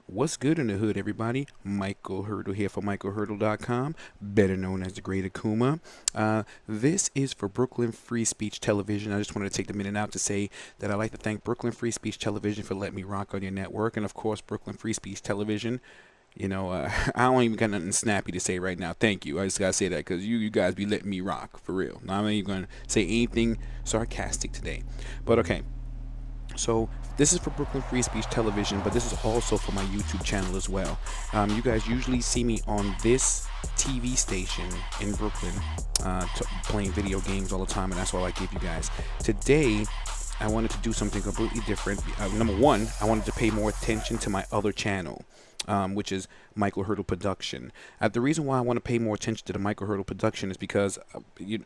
What's good in the hood, everybody? Michael Hurdle here for MichaelHurdle.com, better known as the Great Akuma. This is for Brooklyn Free Speech Television. I just wanted to take the minute out to say that I'd like to thank Brooklyn Free Speech Television for letting me rock on your network, and of course, Brooklyn Free Speech Television. I don't even got nothing snappy to say right now. Thank you. I just gotta say that because you guys be letting me rock for real. Now, I'm not even gonna say anything sarcastic today, but okay. So this is for Brooklyn Free Speech Television, but this is also for my YouTube channel as well. You guys usually see me on this TV station in Brooklyn, playing video games all the time, and that's all I give you guys. Today, I wanted to do something completely different. Number one, I wanted to pay more attention to my other channel, which is Michael Hurdle Production. The reason why I want to pay more attention to the Michael Hurdle Production is because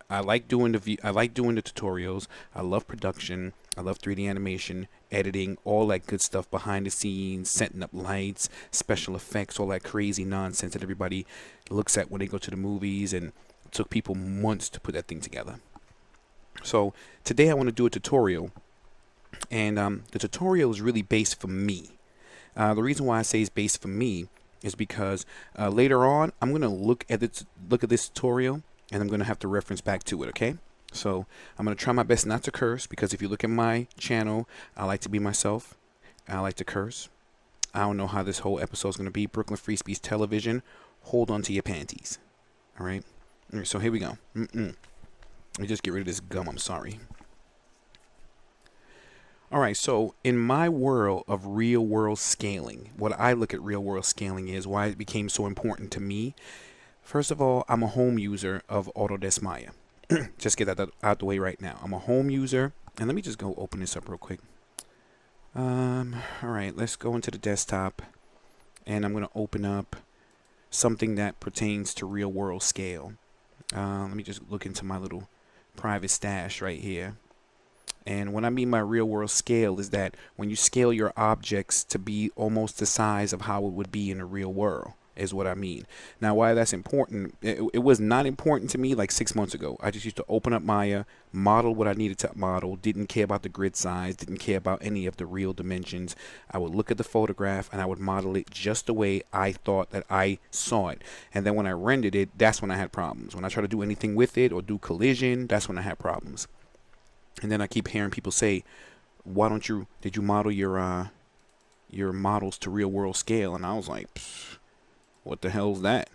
I like doing the tutorials. I love production. I love 3D animation, editing, all that good stuff behind the scenes, setting up lights, special effects, all that crazy nonsense that everybody looks at when they go to the movies, and it took people months to put that thing together. So today I want to do a tutorial, and the tutorial is really based for me. The reason why I say it's based for me is because later on I'm going to look at this tutorial, and I'm going to have to reference back to it. Okay, so I'm going to try my best not to curse, because if you look at my channel, I like to be myself. I like to curse. I don't know how this whole episode is going to be. Brooklyn Free Speech Television, hold on to your panties. All right, so here we go. Let me just get rid of this gum. I'm sorry. All right, so in my world of real world scaling, what I look at real world scaling is why it became so important to me. First of all, I'm a home user of Autodesk Maya. Just get that out the way right now. I'm a home user, and let me just go open this up real quick. All right, let's go into the desktop, and I'm going to open up something that pertains to real world scale. Let me just look into my little private stash right here. And what I mean by real world scale is that when you scale your objects to be almost the size of how it would be in the real world is what I mean. Now, why that's important, it was not important to me like 6 months ago. I just used to open up Maya, model what I needed to model, didn't care about the grid size, didn't care about any of the real dimensions. I would look at the photograph and I would model it just the way I thought that I saw it. And then when I rendered it, that's when I had problems. When I try to do anything with it or do collision, that's when I had problems. And then I keep hearing people say, did you model your models to real world scale? And I was like, what the hell's that?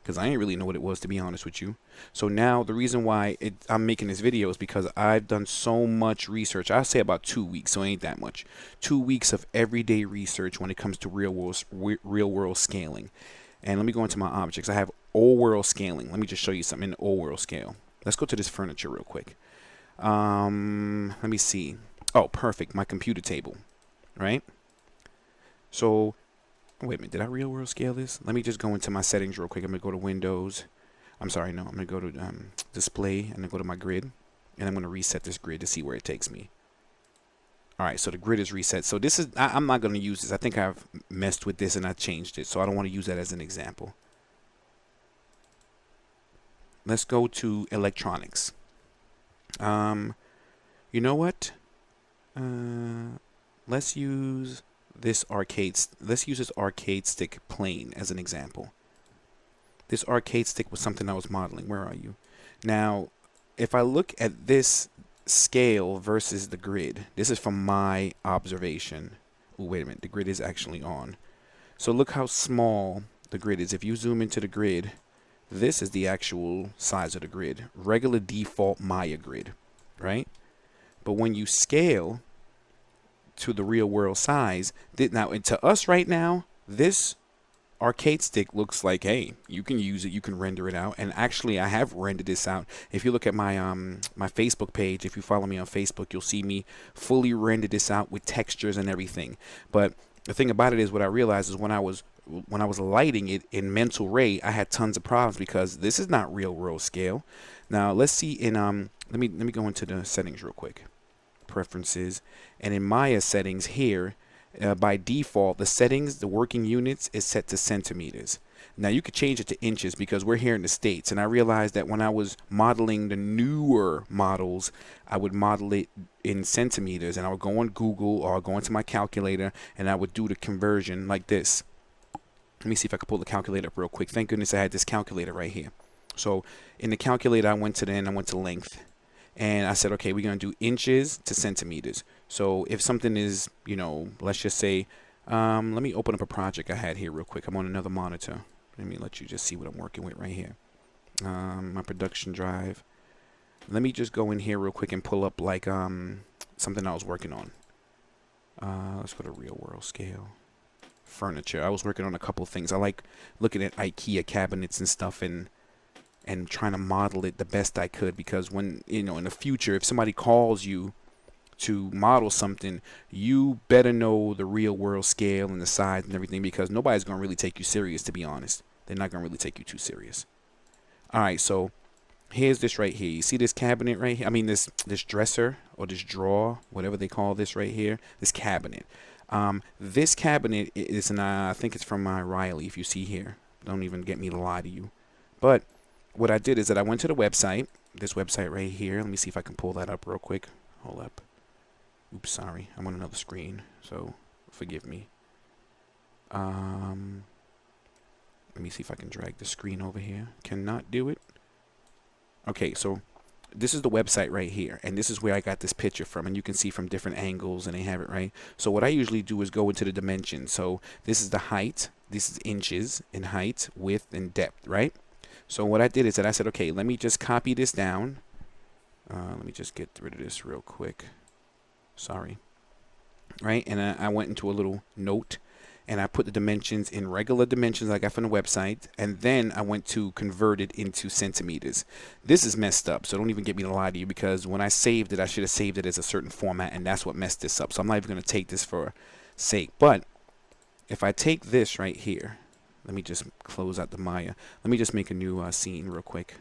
Because I didn't really know what it was, to be honest with you. So now the reason why I'm making this video is because I've done so much research. I say about 2 weeks, so it ain't that much. 2 weeks of everyday research when it comes to real world scaling. And let me go into my objects. I have old world scaling. Let me just show you something in old world scale. Let's go to this furniture real quick. Let me see. Oh, perfect. My computer table, right? So, wait a minute. Did I real world scale this? Let me just go into my settings real quick. I'm going to go to Windows. I'm sorry, no. I'm going to go to Display, and then go to my grid. And I'm going to reset this grid to see where it takes me. All right, so the grid is reset. So this is, I'm not going to use this. I think I've messed with this and I changed it. So I don't want to use that as an example. Let's go to electronics. You know what? Let's use this arcade stick plane as an example. This arcade stick was something I was modeling. Where are you? Now, if I look at this scale versus the grid, this is from my observation. Oh, wait a minute. The grid is actually on. So look how small the grid is. If you zoom into the grid, this is the actual size of the grid. Regular default Maya grid, right? But when you scale to the real world size, now to us right now, this arcade stick looks like, hey, you can use it, you can render it out. And actually, I have rendered this out. If you look at my my Facebook page, if you follow me on Facebook, you'll see me fully render this out with textures and everything. But the thing about it is, what I realized is when I was lighting it in Mental Ray, I had tons of problems because this is not real world scale. Now let's see in let me go into the settings real quick. Preferences, and in Maya settings here, By default, the settings, the working units is set to centimeters. Now you could change it to inches because we're here in the States, and I realized that when I was modeling the newer models, I would model it in centimeters, and I would go on Google or go into my calculator, and I would do the conversion like this. Let me see if I can pull the calculator up real quick. Thank goodness I had this calculator right here. So in the calculator, I went to length, and I said, okay, we're going to do inches to centimeters. So if something is, let's just say, let me open up a project I had here real quick. I'm on another monitor. Let me let you just see what I'm working with right here. My production drive. Let me just go in here real quick and pull up like something I was working on. Let's go to real world scale. Furniture. I was working on a couple things. I like looking at IKEA cabinets and stuff and trying to model it the best I could, because when, in the future, if somebody calls you to model something, you better know the real world scale and the size and everything, because nobody's going to really take you serious, to be honest. They're not going to really take you too serious. All right, so here's this right here. You see this cabinet right here? I mean, this dresser or this drawer, whatever they call this right here, this cabinet. This cabinet is, I think it's from my Riley, if you see here. Don't even get me to lie to you. But what I did is that I went to the website, this website right here. Let me see if I can pull that up real quick. Hold up. Oops, sorry. I'm on another screen, so forgive me. Let me see if I can drag the screen over here. Cannot do it. Okay, so this is the website right here, and this is where I got this picture from, and you can see from different angles, and they have it right. So what I usually do is go into the dimensions. So this is the height. This is inches in height, width, and depth, right? So what I did is that I said, okay, let me just copy this down. Let me just get rid of this real quick. Sorry. Right, and I went into a little note, and I put the dimensions in regular dimensions I got from the website, and then I went to convert it into centimeters. This is messed up, so don't even get me to lie to you, because when I saved it, I should have saved it as a certain format, and that's what messed this up. So I'm not even going to take this for sake. But if I take this right here, let me just close out the Maya. Let me just make a new scene real quick.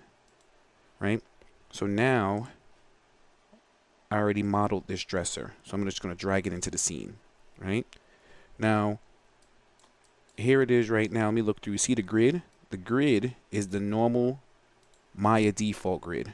Right? So now I already modeled this dresser, so I'm just going to drag it into the scene. Right? Now, here it is right now. Let me look through. You see the grid? The grid is the normal Maya default grid,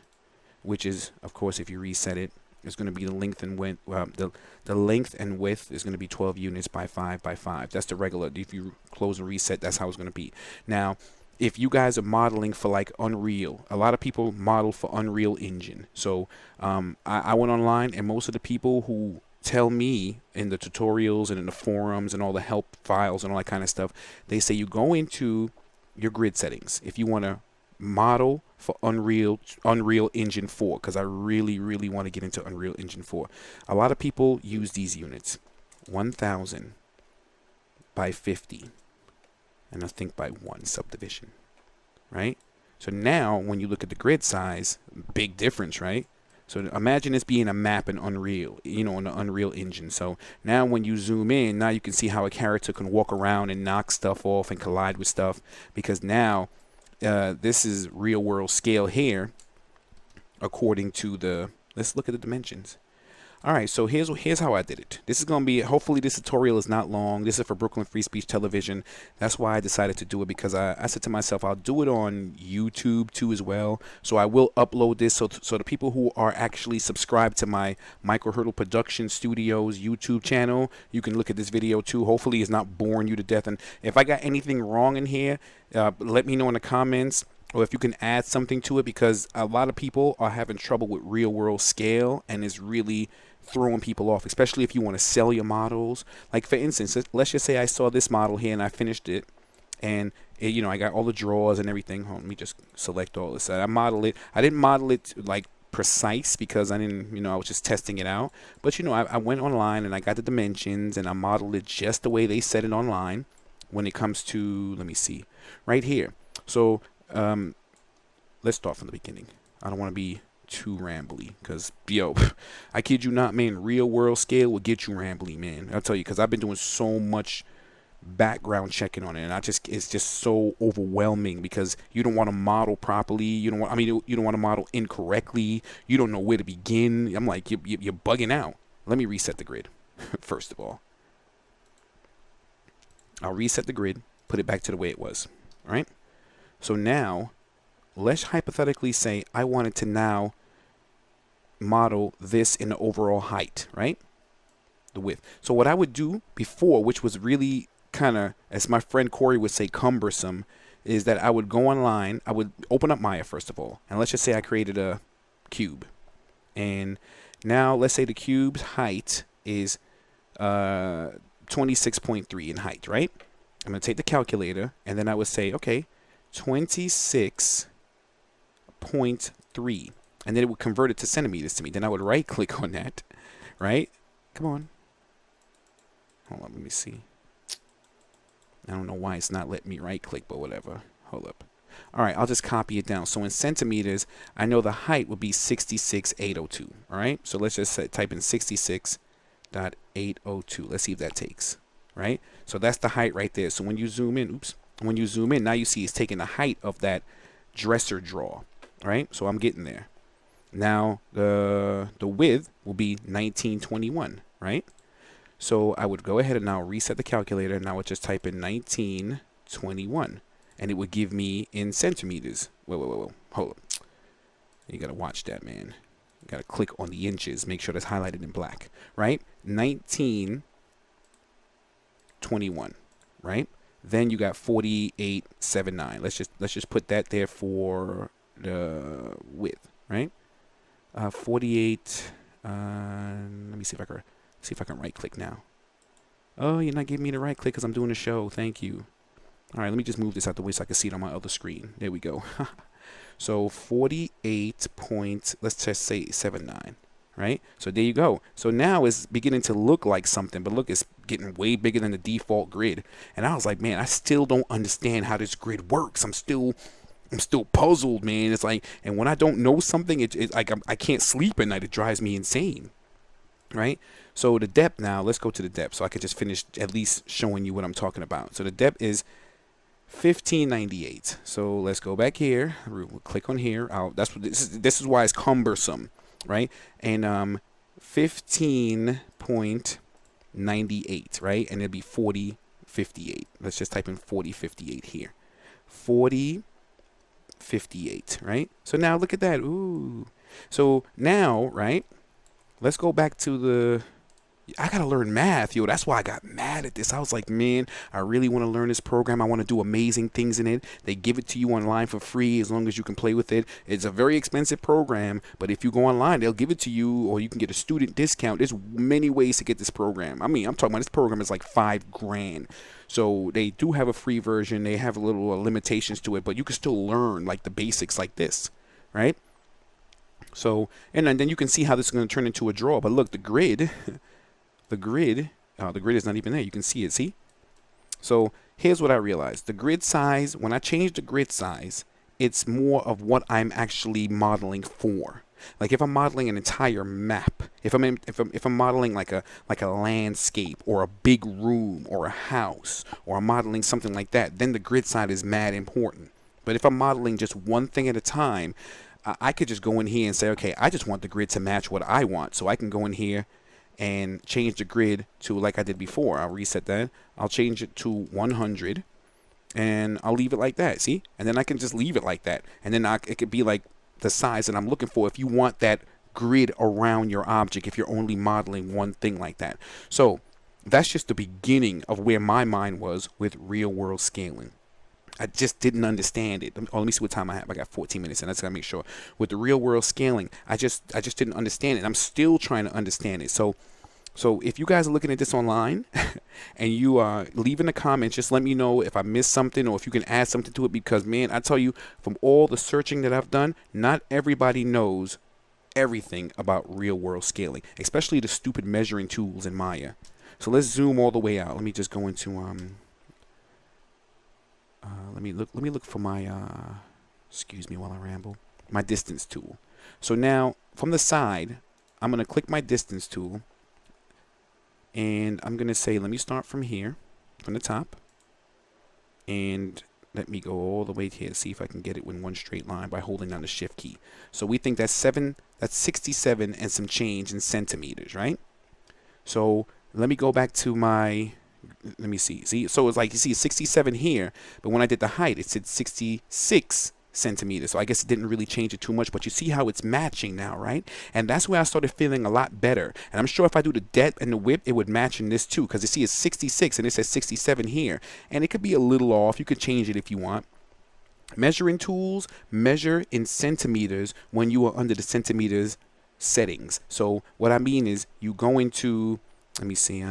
which is, of course, if you reset it, it's going to be the length and width. The length and width is going to be 12 units by 5 by 5. That's the regular. If you close and reset, that's how it's going to be. Now, if you guys are modeling for like Unreal, a lot of people model for Unreal Engine. So I went online, and most of the people who tell me in the tutorials and in the forums and all the help files and all that kind of stuff, they say you go into your grid settings if you want to model for Unreal Engine 4, because I really want to get into Unreal Engine 4. A lot of people use these units, 1000 by 50, and I think by 1 subdivision, right? So now when you look at the grid size, big difference, right? So imagine this being a map in Unreal, in the Unreal Engine. So now when you zoom in, now you can see how a character can walk around and knock stuff off and collide with stuff, because now this is real world scale here according to the, let's look at the dimensions. All right, so here's how I did it. This is going to be, hopefully this tutorial is not long. This is for Brooklyn Free Speech Television. That's why I decided to do it, because I said to myself, I'll do it on YouTube too as well. So I will upload this so the people who are actually subscribed to my Micro Hurdle Production Studios YouTube channel, you can look at this video too. Hopefully it's not boring you to death. And if I got anything wrong in here, let me know in the comments, or if you can add something to it, because a lot of people are having trouble with real world scale, and it's really throwing people off, especially if you want to sell your models. Like for instance, let's just say I saw this model here and I finished it, and I got all the drawers and everything. Let me just select all this. I model it. I didn't model it like precise, because I didn't, I was just testing it out. But I went online and I got the dimensions, and I modeled it just the way they said it online. When it comes to, let me see, right here. So let's start from the beginning. I don't want to be too rambly, because I kid you not, man, real world scale will get you rambly, man. I'll tell you, because I've been doing so much background checking on it, and it's just so overwhelming, because you don't want to model properly, you don't want to model incorrectly, you don't know where to begin. I'm like, you're bugging out. Let me reset the grid first of all. I'll reset the grid, put it back to the way it was. All right. So now let's hypothetically say I wanted to now model this in the overall height, right? The width. So what I would do before, which was really kind of, as my friend Corey would say, cumbersome, is that I would go online. I would open up Maya first of all, and let's just say I created a cube, and now let's say the cube's height is 26.3 in height, right? I'm going to take the calculator, and then I would say, okay, 26.3, and then it would convert it to centimeters to me. Then I would right click on that, right? Come on. Hold on, let me see. I don't know why it's not letting me right click, but whatever. Hold up. All right, I'll just copy it down. So in centimeters, I know the height would be 66,802. All right, so let's just type in 66.802. Let's see if that takes. Right, so that's the height right there. So when you zoom in, when you zoom in, now you see it's taking the height of that dresser drawer. Right, so I'm getting there. Now the width will be 1921. Right. So I would go ahead and now reset the calculator, and I would just type in 1921, and it would give me in centimeters. Whoa. Hold up. You got to watch that, man. You got to click on the inches. Make sure that's highlighted in black, right? 1921, right? Then you got 4879. Let's just put that there for the width, right? 48. Let me see if I can. See if I can right click now. Oh, you're not giving me the right click because I'm doing a show. Thank you. All right, let me just move this out the way so I can see it on my other screen. There we go. So 48 point, let's just say 79, right? So there you go. So now it's beginning to look like something, but look, it's getting way bigger than the default grid. And I was like, man, I still don't understand how this grid works. I'm still puzzled, man. It's like, and when I don't know something, it's like I can't sleep at night. It drives me insane. Right? So the depth now, let's go to the depth so I can just finish at least showing you what I'm talking about. So the depth is 1598. So let's go back here. We'll click on here. That's what this is why it's cumbersome, right? And 15.98, right? And it'll be 4058. Let's just type in 4058 here. 4058, right? So now look at that. Ooh. So now, right? Let's go back to the, I got to learn math, yo. That's why I got mad at this. I was like, man, I really want to learn this program. I want to do amazing things in it. They give it to you online for free as long as you can play with it. It's a very expensive program, but if you go online, they'll give it to you, or you can get a student discount. There's many ways to get this program. I mean, I'm talking about this program is like $5,000. So they do have a free version. They have a little limitations to it, but you can still learn like the basics like this, right? So, and then you can see how this is going to turn into a draw. But look, the grid is not even there. You can see it, see? So here's what I realized. The grid size, when I change the grid size, it's more of what I'm actually modeling for. Like if I'm modeling an entire map, if I'm modeling like a landscape or a big room or a house, or I'm modeling something like that, then the grid size is mad important. But if I'm modeling just one thing at a time, I could just go in here and say, okay, I just want the grid to match what I want. So I can go in here and change the grid to like I did before. I'll reset that. I'll change it to 100 and I'll leave it like that. See? And then I can just leave it like that. And then it could be like the size that I'm looking for if you want that grid around your object, if you're only modeling one thing like that. So that's just the beginning of where my mind was with real world scaling. I just didn't understand it. Oh, let me see what time I have. I got 14 minutes, and that's gotta make sure. With the real world scaling, I just didn't understand it. I'm still trying to understand it. So if you guys are looking at this online and you leave in the comments, just let me know if I missed something or if you can add something to it. Because man, I tell you, from all the searching that I've done, not everybody knows everything about real world scaling, especially the stupid measuring tools in Maya. So let's zoom all the way out. Let me just go into let me look for my excuse me while I ramble, my distance tool. So now from the side, I'm going to click my distance tool, and I'm going to say, let me start from here, from the top, and let me go all the way here, see if I can get it in one straight line by holding down the shift key. So we think that's 67 and some change in centimeters, right? So let me go back to my Let me see. See, so it's like you see 67 here, but when I did the height, it said 66 centimeters. So I guess it didn't really change it too much, but you see how it's matching now, right? And that's where I started feeling a lot better. And I'm sure if I do the depth and the width, it would match in this too, because you see it's 66 and it says 67 here. And it could be a little off. You could change it if you want. Measuring tools measure in centimeters when you are under the centimeters settings. So what I mean is you go into, let me see,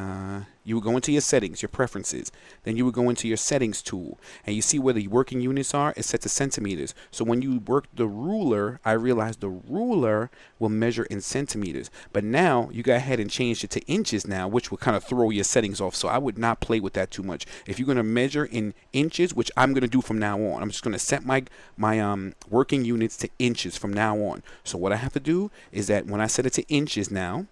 you would go into your settings, your preferences. Then you would go into your settings tool, and you see where the working units are. It's set to centimeters. So when you work the ruler, I realized the ruler will measure in centimeters. But now you go ahead and change it to inches now, which will kind of throw your settings off. So I would not play with that too much. If you're going to measure in inches, which I'm going to do from now on, I'm just going to set my working units to inches from now on. So what I have to do is that when I set it to inches now,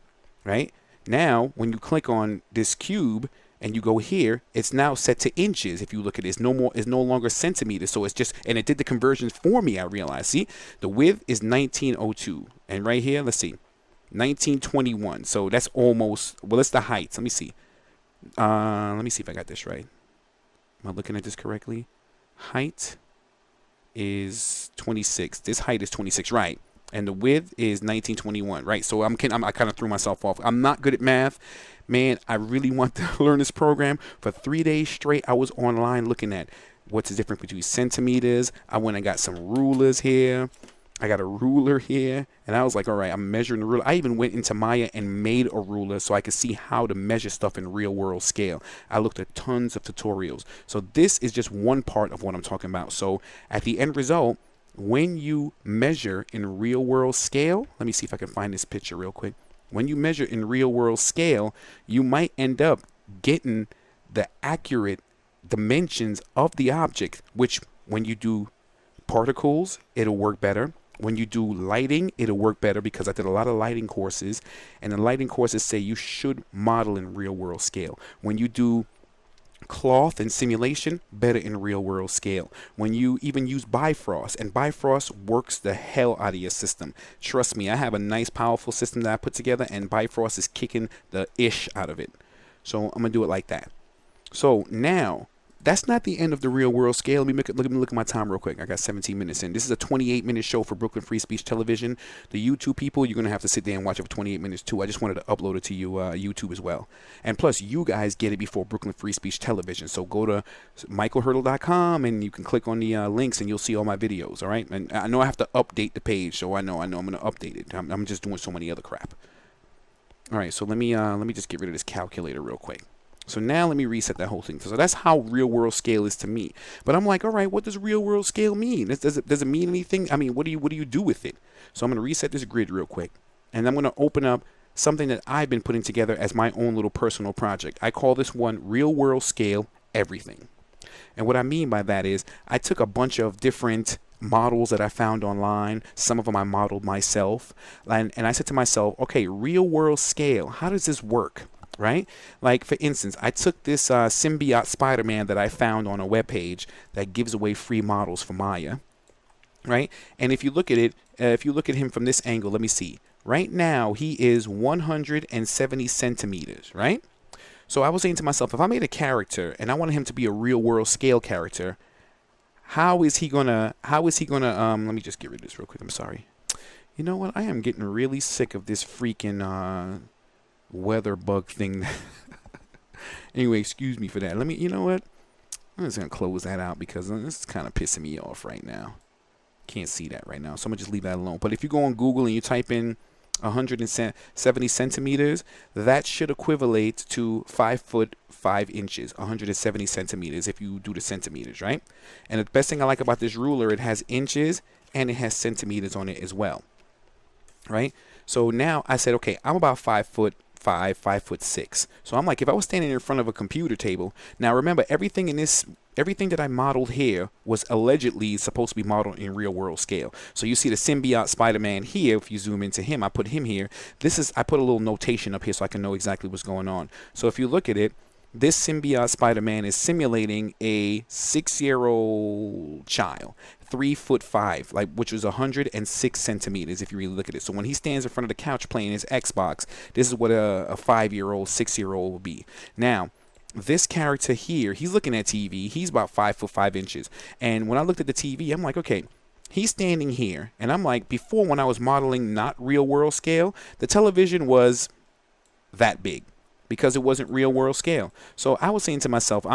right? Now, when you click on this cube and you go here, it's now set to inches. If you look at it, it's no longer centimeters. So it's just, and it did the conversions for me, I realized. See, the width is 1902. And right here, let's see, 1921. So that's almost, well, it's the heights. Let me see. Let me see if I got this right. Am I looking at this correctly? Height is 26. This height is 26, right? And the width is 1921, right? So I kind of threw myself off. I'm not good at math. Man, I really want to learn this program. For 3 days straight, I was online looking at what's the difference between centimeters. I went and got some rulers here. I got a ruler here. And I was like, all right, I'm measuring the ruler. I even went into Maya and made a ruler so I could see how to measure stuff in real world scale. I looked at tons of tutorials. So this is just one part of what I'm talking about. So at the end result, when you measure in real world scale, let me see if I can find this picture real quick. When you measure in real world scale, you might end up getting the accurate dimensions of the object, which when you do particles, it'll work better. When you do lighting, it'll work better because I did a lot of lighting courses, and the lighting courses say you should model in real world scale. When you do cloth and simulation, better in real world scale. When you even use Bifrost, and Bifrost works the hell out of your system. Trust me, I have a nice powerful system that I put together, and Bifrost is kicking the ish out of it. So I'm gonna do it like that. So now that's not the end of the real world scale. Let me look at my time real quick. I got 17 minutes in. This is a 28-minute show for Brooklyn Free Speech Television. The YouTube people, you're going to have to sit there and watch it for 28 minutes too. I just wanted to upload it to you YouTube as well. And plus, you guys get it before Brooklyn Free Speech Television. So go to michaelhurdle.com and you can click on the links and you'll see all my videos, all right? And I know I have to update the page, so I know I'm going to update it. I'm just doing so many other crap. All right, so let me just get rid of this calculator real quick. So now let me reset that whole thing. So that's how real world scale is to me. But I'm like, all right, what does real world scale mean? Does it mean anything? I mean, what do you do with it? So I'm going to reset this grid real quick. And I'm going to open up something that I've been putting together as my own little personal project. I call this one Real World Scale Everything. And what I mean by that is I took a bunch of different models that I found online. Some of them I modeled myself. And I said to myself, okay, real world scale, how does this work? Right? Like, for instance, I took this symbiote Spider-Man that I found on a webpage that gives away free models for Maya. Right? And if you look at it, if you look at him from this angle, let me see. Right now, he is 170 centimeters, right? So I was saying to myself, if I made a character and I wanted him to be a real world scale character, how is he gonna, let me just get rid of this real quick. I'm sorry. You know what? I am getting really sick of this freaking, weather bug thing. Anyway, excuse me for that. You know what? I'm just going to close that out because this is kind of pissing me off right now. Can't see that right now. So I'm going to just leave that alone. But if you go on Google and you type in 170 centimeters, that should equivalent to 5 foot 5 inches, 170 centimeters if you do the centimeters, right? And the best thing I like about this ruler, it has inches and it has centimeters on it as well, right? So now I said, okay, I'm about 5 foot 5'6". So I'm like, if I was standing in front of a computer table, now remember everything that I modeled here was allegedly supposed to be modeled in real world scale. So you see the symbiote Spider-Man here. If you zoom into him, I put him here. I put a little notation up here so I can know exactly what's going on. So if you look at it, this symbiote Spider-Man is simulating a 6-year-old child, 3'5", which was 106 centimeters if you really look at it. So when he stands in front of the couch playing his Xbox, this is what a 5-year-old, 6-year-old will be. Now, this character here, he's looking at TV. He's about 5'5". And when I looked at the TV, I'm like, okay, he's standing here. And I'm like, before, when I was modeling not real world scale, the television was that big because it wasn't real world scale. So I was saying to myself,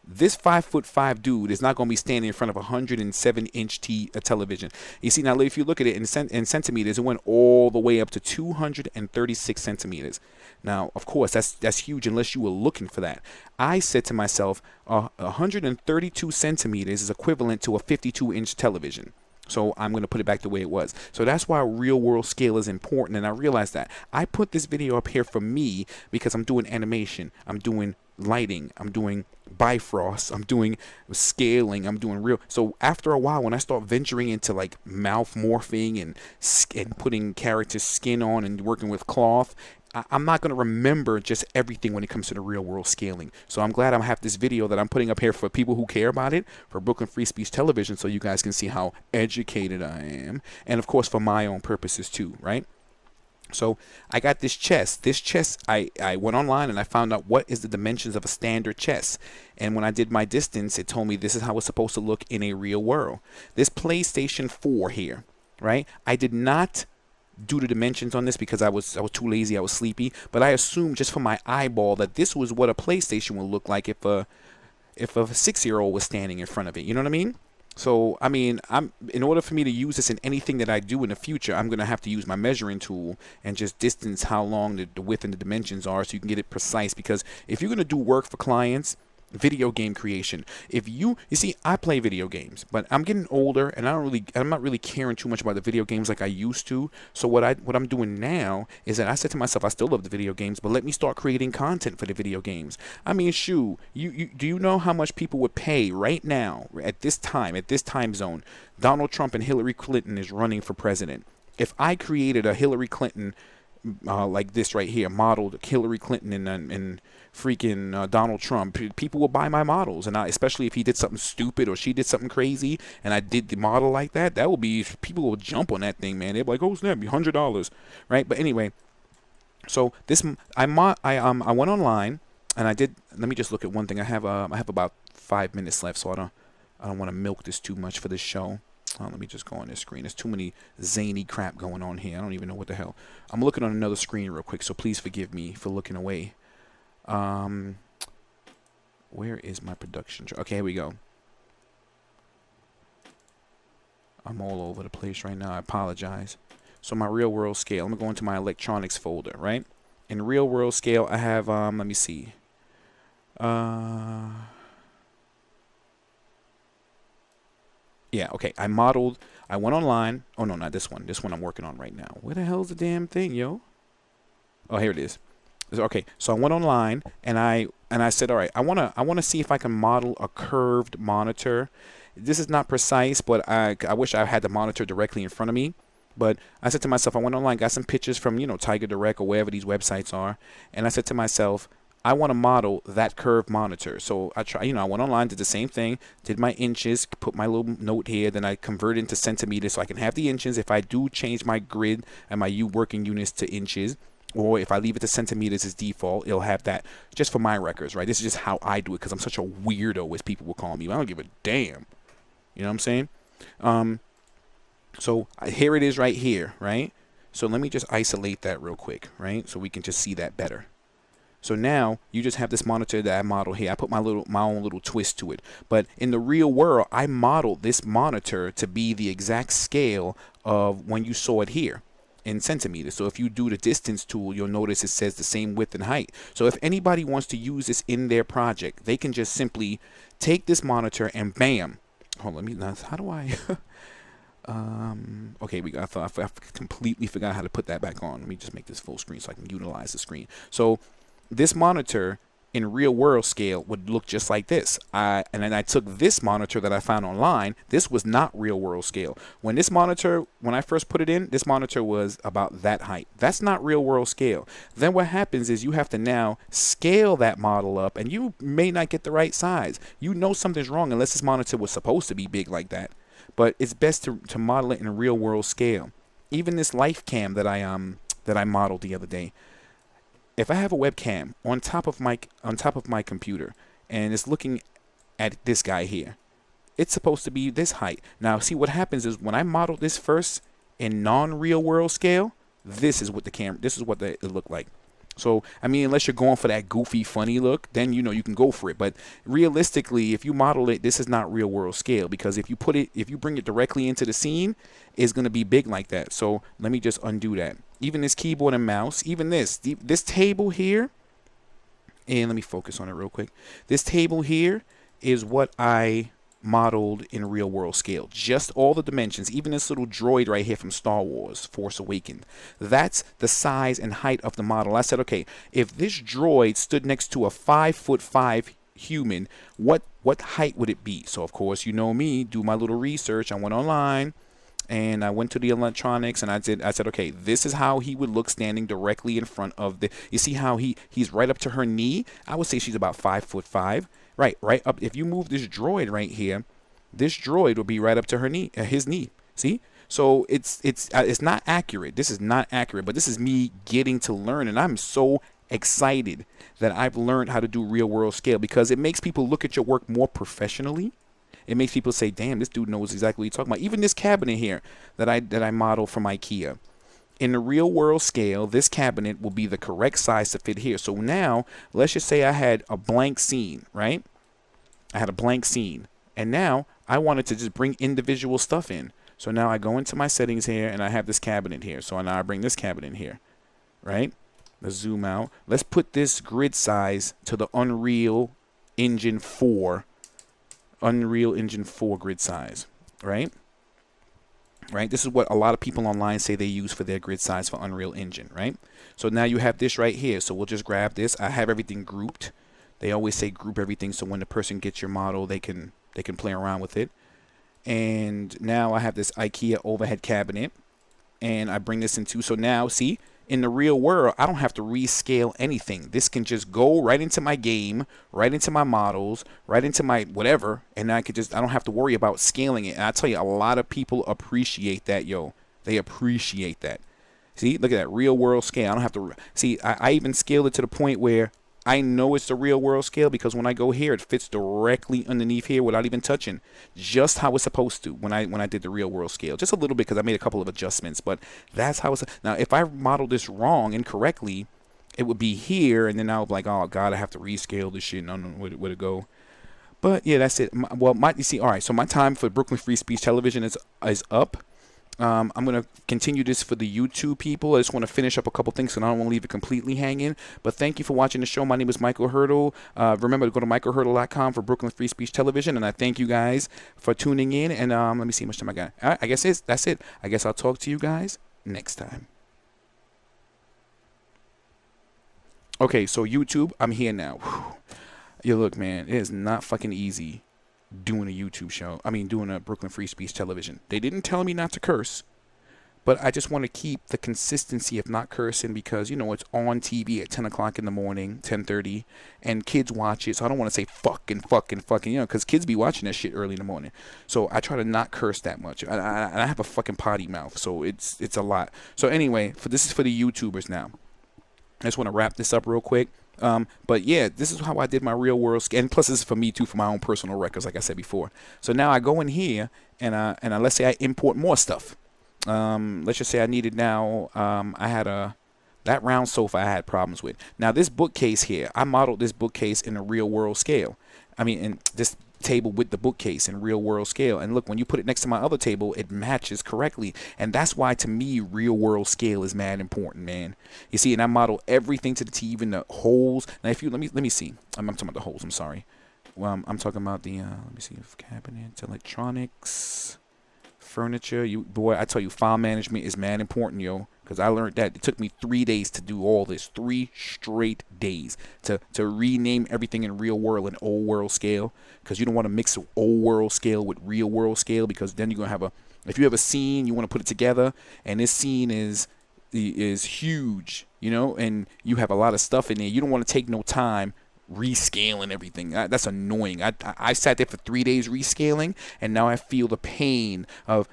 this 5'5" dude is not going to be standing in front of a 107-inch television. You see, now if you look at it in centimeters, it went all the way up to 236 centimeters. Now, of course, that's huge unless you were looking for that. I said to myself, 132 centimeters is equivalent to a 52-inch television. So I'm going to put it back the way it was. So that's why real world scale is important. And I realized that. I put this video up here for me because I'm doing animation. I'm doing lighting. I'm doing Bifrost. I'm doing scaling. I'm doing real. So after a while, when I start venturing into like mouth morphing and putting character skin on and working with cloth, I'm not going to remember just everything when it comes to the real world scaling. So I'm glad I have this video that I'm putting up here for people who care about it, for Brooklyn Free Speech Television, so you guys can see how educated I am. And of course for my own purposes too, right? So I got this chest. This chest, I went online and I found out what is the dimensions of a standard chest. And when I did my distance, it told me this is how it's supposed to look in a real world. This PlayStation 4 here, right? I did not do the dimensions on this because I was too lazy, I was sleepy, but I assumed just from my eyeball that this was what a PlayStation would look like if a 6-year-old was standing in front of it. You know what I mean? So I mean, in order for me to use this in anything that I do in the future, I'm gonna have to use my measuring tool and just distance how long the width and the dimensions are, so you can get it precise. Because if you're gonna do work for clients, video game creation, if you see, I play video games, but I'm getting older and I'm not really caring too much about the video games like I used to. So what I'm doing now is that I said to myself, I still love the video games, but let me start creating content for the video games. I mean, do you know how much people would pay right now at this time zone? Donald Trump and Hillary Clinton is running for president. If I created a Hillary Clinton like this right here, modeled Hillary Clinton and freaking Donald Trump, people will buy my models. And especially if he did something stupid or she did something crazy and I did the model like that, that will be, people will jump on that thing, man. They'll be like, oh snap, $100, right? But anyway, so this I went online and I did. Let me just look at one thing. I have about 5 minutes left, so I don't want to milk this too much for this show. Let me just go on this screen. There's too many zany crap going on here. I don't even know what the hell. I'm looking on another screen real quick, so please forgive me for looking away. Where is my production? Okay, here we go. I'm all over the place right now. I apologize. So my real world scale. I'm going to go into my electronics folder, right? In real world scale, I have, let me see. Yeah, okay. I went online. Oh, no, not this one. This one I'm working on right now. Where the hell's the damn thing, yo? Oh, here it is. Okay, so I went online and I said, all right, I wanna see if I can model a curved monitor. This is not precise, but I wish I had the monitor directly in front of me. But I said to myself, I went online, got some pictures from, Tiger Direct or wherever these websites are, and I said to myself, I want to model that curved monitor. So I went online, did the same thing, did my inches, put my little note here, then I converted into centimeters so I can have the inches. If I do change my grid and my working units to inches, or if I leave it to centimeters as default, it'll have that just for my records, right? This is just how I do it because I'm such a weirdo, as people will call me. I don't give a damn. You know what I'm saying? So here it is right here, right? So let me just isolate that real quick, right? So we can just see that better. So now you just have this monitor that I modeled here. I put my own little twist to it. But in the real world, I modeled this monitor to be the exact scale of when you saw it here in centimeters. So if you do the distance tool, you'll notice it says the same width and height. So if anybody wants to use this in their project, they can just simply take this monitor and bam. Hold on, how do I okay, I completely forgot how to put that back on. Let me just make this full screen so I can utilize the screen. So this monitor in real world scale would look just like this. And then I took this monitor that I found online. This was not real world scale. When I first put it in, this monitor was about that height. That's not real world scale. Then what happens is you have to now scale that model up, and you may not get the right size. You know something's wrong unless this monitor was supposed to be big like that. But it's best to model it in real world scale. Even this life cam that I modeled the other day, if I have a webcam on top of my computer and it's looking at this guy here, it's supposed to be this height. Now, see what happens is when I model this first in non-real world scale, this is what it looked like. So, I mean, unless you're going for that goofy, funny look, then you can go for it. But realistically, if you model it, this is not real world scale, because if you bring it directly into the scene, it's going to be big like that. So let me just undo that. Even this keyboard and mouse, even this table here, and let me focus on it real quick. This table here is what I modeled in real world scale. Just all the dimensions, even this little droid right here from Star Wars Force Awakens, that's the size and height of the model. I said, okay, if this droid stood next to a 5'5" human, what height would it be? So of course, you know me, do my little research. I went online and I went to the electronics and I said, okay, this is how he would look standing directly in front of you see how he's right up to her knee? I would say she's about 5'5". Right up. If you move this droid right here, this droid will be right up to her knee, his knee. See? So it's not accurate. This is not accurate, but this is me getting to learn, and I'm so excited that I've learned how to do real world scale, because it makes people look at your work more professionally. It makes people say, "Damn, this dude knows exactly what he's talking about." Even this cabinet here that I modeled from IKEA. In the real world scale, this cabinet will be the correct size to fit here. So now, let's just say I had a blank scene, right? I had a blank scene. And now I wanted to just bring individual stuff in. So now I go into my settings here and I have this cabinet here. So now I bring this cabinet in here, right? Let's zoom out. Let's put this grid size to the Unreal Engine 4 grid size, right? Right, this is what a lot of people online say they use for their grid size for Unreal Engine, right? So now you have this right here. So we'll just grab this. I have everything grouped. They always say group everything, so when the person gets your model, they can play around with it. And now I have this IKEA overhead cabinet, and I bring this into. So now, see, in the real world, I don't have to rescale anything. This can just go right into my game, right into my models, right into my whatever, and I don't have to worry about scaling it. And I tell you, a lot of people appreciate that, yo. They appreciate that. See, look at that real world scale. I don't have to see. I even scaled it to the point where I know it's the real world scale, because when I go here, it fits directly underneath here without even touching, just how it's supposed to when I did the real world scale. Just a little bit, because I made a couple of adjustments, but that's how it's. Now, if I modeled this wrong, incorrectly, it would be here, and then I would be like, oh God, I have to rescale this shit. No, where to go? But yeah, that's it. You see, all right. So my time for Brooklyn Free Speech Television is up. I'm going to continue this for the YouTube people. I just want to finish up a couple things, and I don't want to leave it completely hanging. But thank you for watching the show. My name is Michael Hurdle. Remember to go to michaelhurdle.com for Brooklyn Free Speech Television. And I thank you guys for tuning in. And let me see how much time I got. All right, I guess that's it. I guess I'll talk to you guys next time. Okay, so YouTube, I'm here now. Whew. Yeah, look, man, it is not fucking easy doing a YouTube show. I mean, doing a Brooklyn Free Speech Television. They didn't tell me not to curse, but I just want to keep the consistency of not cursing, because, it's on TV at 10 o'clock in the morning, 10:30, and kids watch it. So I don't want to say fucking, because kids be watching that shit early in the morning. So I try to not curse that much. I have a fucking potty mouth, so it's a lot. So anyway, this is for the YouTubers now. I just want to wrap this up real quick. But yeah, this is how I did my real world scale. And plus, this is for me too, for my own personal records, like I said before. So now I go in here and let's say I import more stuff. Let's just say I needed now. I had that round sofa I had problems with. Now this bookcase here, I modeled this bookcase in a real world scale. I mean, in this table with the bookcase in real world scale, and look, when you put it next to my other table, it matches correctly. And that's why, to me, real world scale is mad important, man. You see, and I model everything to the T, even the holes. Now, if you let me see, I'm talking about the holes. I'm sorry. Well, I'm talking about the let me see, cabinets, electronics, furniture. Boy, I tell you, file management is mad important, yo. Because I learned that it took me 3 days to do all this, 3 straight days to rename everything in real world and old world scale. Because you don't want to mix old world scale with real world scale, because then you're gonna have if you have a scene, you want to put it together, and this scene is huge, and you have a lot of stuff in there. You don't want to take no time rescaling everything. That's annoying. I sat there for 3 days rescaling, and now I feel the pain of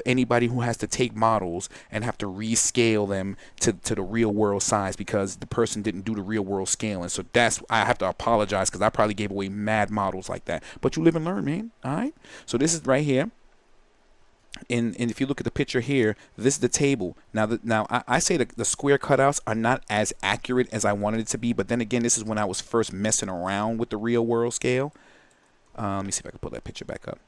anybody who has to take models and have to rescale them to the real world size because the person didn't do the real world scaling. So I have to apologize because I probably gave away mad models like that. But you live and learn, man. All right. So this is right here. And if you look at the picture here, this is the table. Now I say the square cutouts are not as accurate as I wanted it to be, but then again, this is when I was first messing around with the real world scale. Let me see if I can pull that picture back up.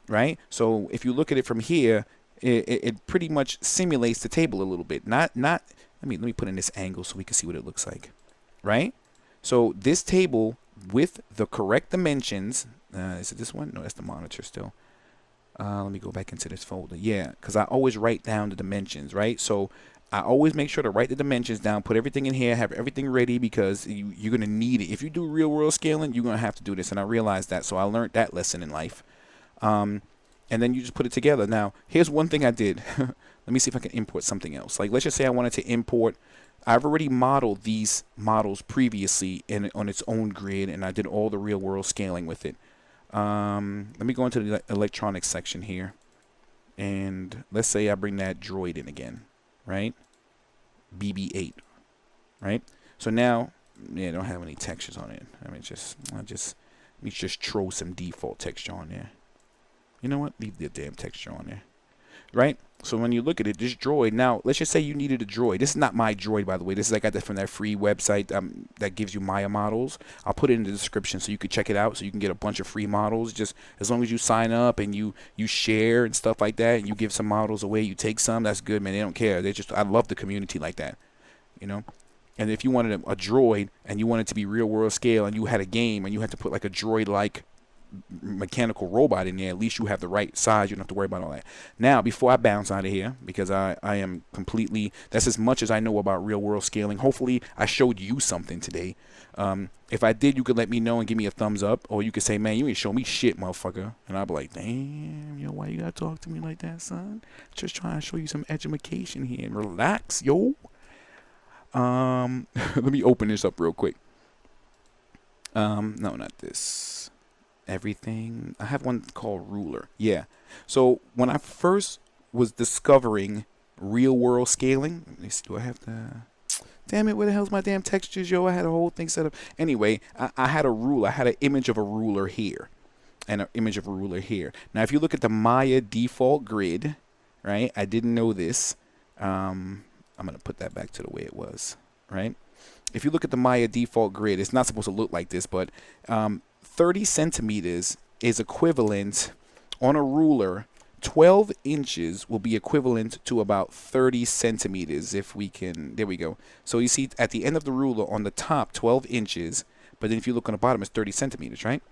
Right? So if you look at it from here, it pretty much simulates the table a little bit. Let me put in this angle so we can see what it looks like. Right? So this table with the correct dimensions, is it this one? No, that's the monitor still. Let me go back into this folder. Yeah, because I always write down the dimensions, right? So I always make sure to write the dimensions down, put everything in here, have everything ready because you're going to need it. If you do real world scaling, you're going to have to do this. And I realized that. So I learned that lesson in life. And then you just put it together. Now, here's one thing I did. Let me see if I can import something else. Like, let's just say I wanted to import. I've already modeled these models previously on its own grid, and I did all the real world scaling with it. Let me go into the electronics section here, and let's say I bring that droid in again, right? BB-8, right? So now, yeah, I don't have any textures on it. Let me just throw some default texture on there. You know what? Leave the damn texture on there, right? So when you look at it, this droid, now let's just say you needed a droid. This is not my droid, by the way. This is, I got that from that free website that gives you Maya models. I'll put it in the description so you can check it out, so you can get a bunch of free models. Just as long as you sign up and you share and stuff like that, and you give some models away, you take some, that's good, man. They don't care. I love the community like that, you know. And if you wanted a droid and you wanted to be real world scale, and you had a game and you had to put like a droid like mechanical robot in there, at least you have the right size. You don't have to worry about all that. Now, before I bounce out of here, because I am completely, that's as much as I know about real world scaling. Hopefully I showed you something today. If I did, you could let me know and give me a thumbs up, or you could say, man, you ain't show me shit, motherfucker. And I'll be like, damn, yo, why you gotta talk to me like that, son? Just trying to show you some education here and relax, yo. Let me open this up real quick. No, not this. Everything. I have one called ruler. Yeah. So when I first was discovering real world scaling, let me see, do I have the, damn it, where the hell's my damn textures, yo? I had a whole thing set up. Anyway, I had a ruler. I had an image of a ruler here and an image of a ruler here. Now, if you look at the Maya default grid, right? I didn't know this. I'm going to put that back to the way it was, right? If you look at the Maya default grid, it's not supposed to look like this, but 30 centimeters is equivalent on a ruler. 12 inches will be equivalent to about 30 centimeters if we can. There we go. So you see at the end of the ruler on the top, 12 inches. But then if you look on the bottom, it's 30 centimeters, right?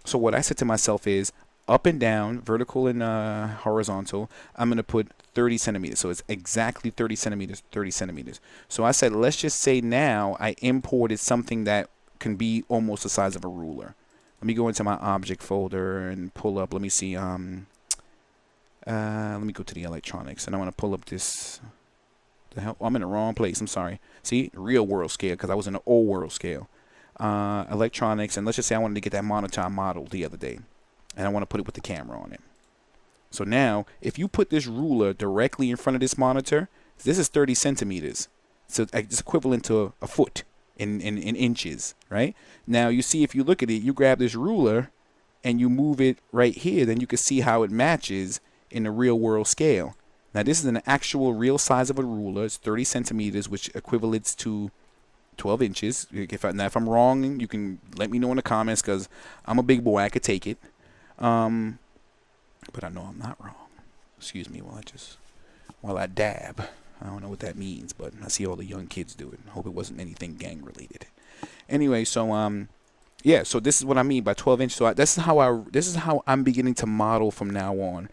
So what I said to myself is up and down, vertical and horizontal, I'm going to put 30 centimeters. So it's exactly 30 centimeters, 30 centimeters. So I said, let's just say now I imported something that can be almost the size of a ruler. Let me go into my object folder and pull up. Let me see. Let me go to the electronics, and I want to pull up this. The hell? Oh, I'm in the wrong place. I'm sorry. See, real world scale, because I was in the old world scale. Electronics, and let's just say I wanted to get that monitor I modeled the other day, and I want to put it with the camera on it. So now, if you put this ruler directly in front of this monitor, this is 30 centimeters. So it's equivalent to a foot. In inches, right? Now you see, if you look at it, you grab this ruler and you move it right here, then you can see how it matches in the real world scale. Now this is an actual real size of a ruler. It's 30 centimeters, which equivalates to 12 inches. If I'm wrong, you can let me know in the comments, because I'm a big boy, I could take it. But I know I'm not wrong. Excuse me while I dab. I don't know what that means, but I see all the young kids do it. I hope it wasn't anything gang related. Anyway, so yeah, so this is what I mean by 12 inches. So this is how I'm beginning to model from now on.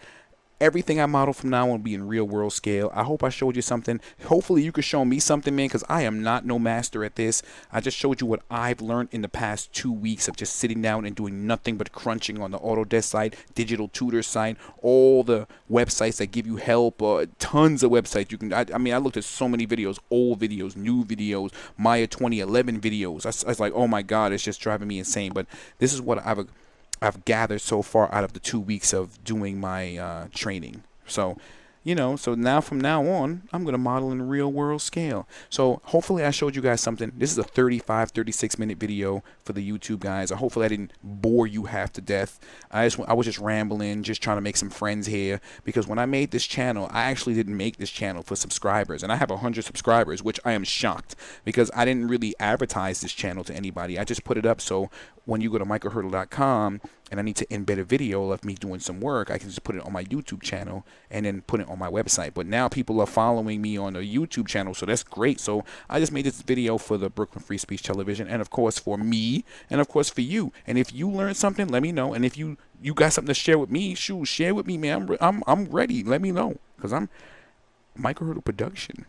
Everything I model from now on will be in real world scale. I hope I showed you something. Hopefully you could show me something, man, because I am not no master at this. I just showed you what I've learned in the past 2 weeks of just sitting down and doing nothing but crunching on the Autodesk site, digital tutor site, all the websites that give you help, tons of websites. You can. I mean, I looked at so many videos, old videos, new videos, Maya 2011 videos. I was like, oh my God, it's just driving me insane. But this is what I've gathered so far out of the 2 weeks of doing my training. So, so now from now on, I'm going to model in real world scale. So hopefully I showed you guys something. This is a 36-minute video for the YouTube guys. Hopefully I didn't bore you half to death. I was just rambling, just trying to make some friends here, because when I made this channel, I actually didn't make this channel for subscribers, and I have 100 subscribers, which I am shocked, because I didn't really advertise this channel to anybody. I just put it up so when you go to microhurdle.com and I need to embed a video of me doing some work, I can just put it on my YouTube channel and then put it on my website. But now people are following me on the YouTube channel, so that's great. So I just made this video for the Brooklyn Free Speech Television, and of course for me, and of course for you. And if you learned something, let me know. And if you got something to share with me, shoot, share with me, man. I'm ready. Let me know, because I'm Microhurdle Production.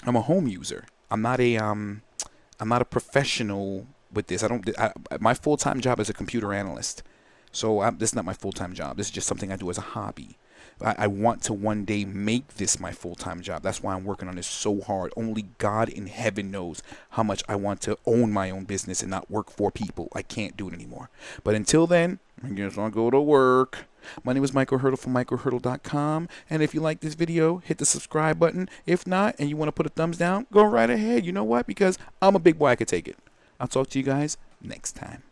I'm a home user. I'm not a professional with this. My full-time job is a computer analyst. So this is not my full-time job. This is just something I do as a hobby. I want to one day make this my full-time job. That's why I'm working on this so hard. Only God in heaven knows how much I want to own my own business and not work for people. I can't do it anymore. But until then, I guess I'll go to work. My name is Michael Hurdle from microhurdle.com. And if you like this video, hit the subscribe button. If not, and you want to put a thumbs down, go right ahead. You know what? Because I'm a big boy. I could take it. I'll talk to you guys next time.